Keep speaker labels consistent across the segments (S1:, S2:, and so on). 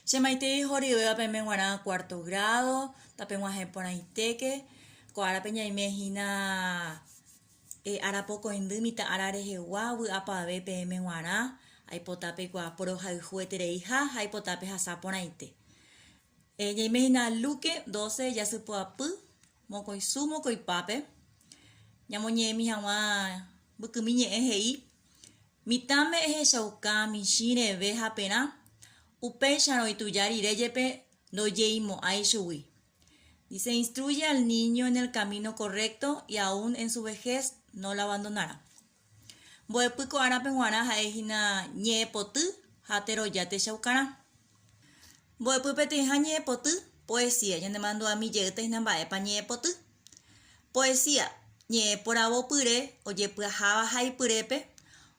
S1: Chemaite Joribe Pemenguana cuarto grado, Tapenguaje Ponaiteque, Coara Peñaimejina Arapoco Indumita Ararejewa, Apabe Pemenguana, Aipotape Guaporo Juetereija, Aipotape Hasaponaite. Yaimejina Luque 12 Yasupuapu, Mocoisu Mocoipape, Yamoñemi Hawa Bukumiñe Ejei, Mitame Eje Shauka Mishire Veja Pena. Upecharo y tuyari reyepe no yeimo aishui. Dice, instruye al niño en el camino correcto y aún en su vejez no lo abandonará. Boepuiko arapenguana jaejina ñepotu hatero yate shaukara. Boepupete ñepotu poesía. Ya le mando a mi yete inambae pa ñepotu. Poesía. Ñeporabo pure oye puajaba jai purepe.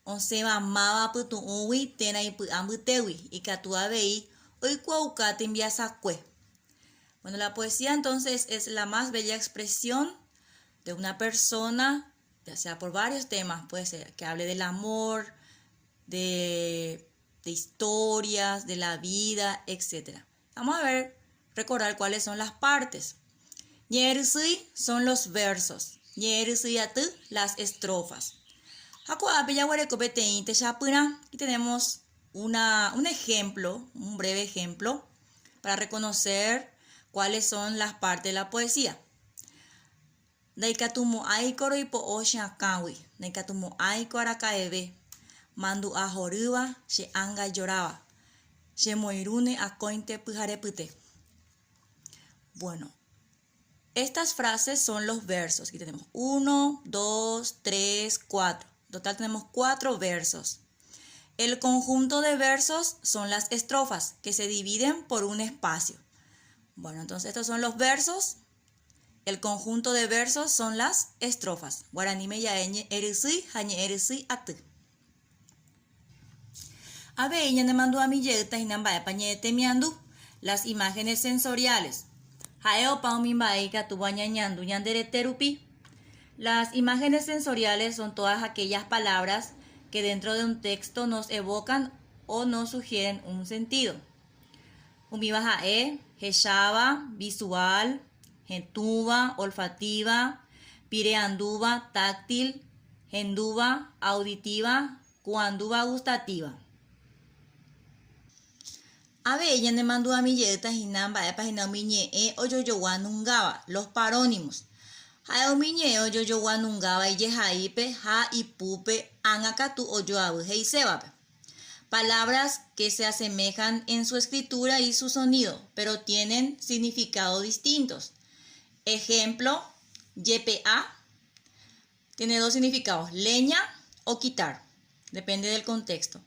S1: Once mamaba putu uwi tena y ambutewi y catuabei hoy cuaucate enviasacue. Bueno, la poesía entonces es la más bella expresión de una persona, ya sea por varios temas, puede ser que hable del amor, de historias, de la vida, etc. Vamos a recordar cuáles son las partes. Ñersui son los versos, ñersuyatu las estrofas. Y tenemos un ejemplo, un breve ejemplo, para reconocer cuáles son las partes de la poesía. Daikatumo aikoro ipo oshakawi, daikatumo aikora kaebe, mandu ahoriba, she anga lloraba, she moirune akointe pujarepute. Bueno, estas frases son los versos. Aquí tenemos 1, 2, 3, 4. En total tenemos 4 versos. El conjunto de versos son las estrofas que se dividen por un espacio. Bueno, entonces estos son los versos. El conjunto de versos son las estrofas. Guaranime yaeñe erisui, jañe erisui atu. Abe ella ne mandó a mi yeta y nambae pañete miandu las imágenes sensoriales. Jaeo paumimbaika tu bañañandu yandereterupi. Las imágenes sensoriales son todas aquellas palabras que dentro de un texto nos evocan o nos sugieren un sentido. Umibajae, heshaba, visual, gentuba, olfativa, pireanduba, táctil, genduba, auditiva, cuanduba, gustativa. Abe ella ne mandó a mi yeta jinamba página miñe oyoyowanungaba, los parónimos. Haomiñe oyoyowanungaba y jaipe, ja y pupe, angakatu oyoabu heisebape. Palabras que se asemejan en su escritura y su sonido, pero tienen significados distintos. Ejemplo, YPA tiene 2 significados, leña o quitar, depende del contexto.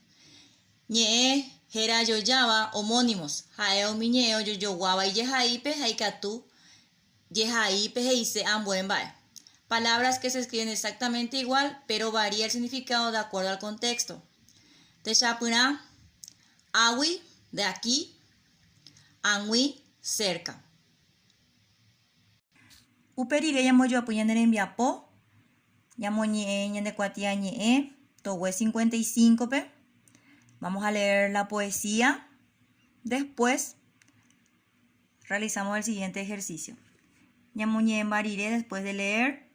S1: Ñe, jera yoyaba, homónimos. Jaeo miñeo yoyowaba y yejaipe, jaikatu, yejaipe, heise, ambuenbae. Palabras que se escriben exactamente igual, pero varía el significado de acuerdo al contexto. Techapuna, awi, de aquí, anwi, cerca. Uperire llamo yo apuñaner en viapo, llamo ñe, ñe cuatia ñe, towe 55 pe. Vamos a leer la poesía. Después realizamos el siguiente ejercicio. Ñamuñe marire después de leer.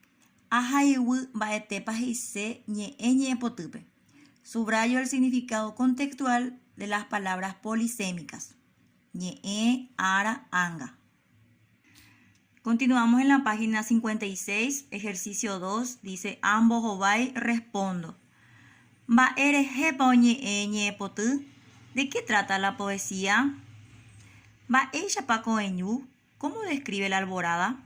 S1: Ajaiwu baetepa heise ñe potupe. Subrayo el significado contextual de las palabras polisémicas. Ñe, ara, anga. Continuamos en la página 56, ejercicio 2. Dice, ambos obai respondo. ¿De qué trata la poesía? ¿Cómo describe la alborada?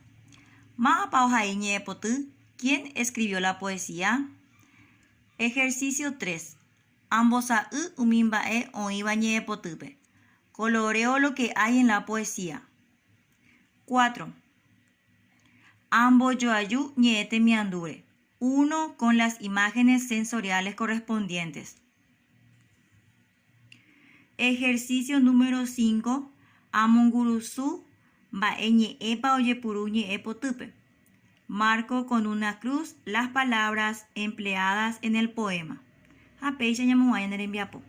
S1: ¿Quién escribió la poesía? Ejercicio 3. Coloreo lo que hay en la poesía. 4. Uno con las imágenes sensoriales correspondientes. Ejercicio número 5. Amongurusu baeñe epa oyepuruñe epotupe. Marco con una cruz las palabras empleadas en el poema. Apeisha ñamuayan en viapo.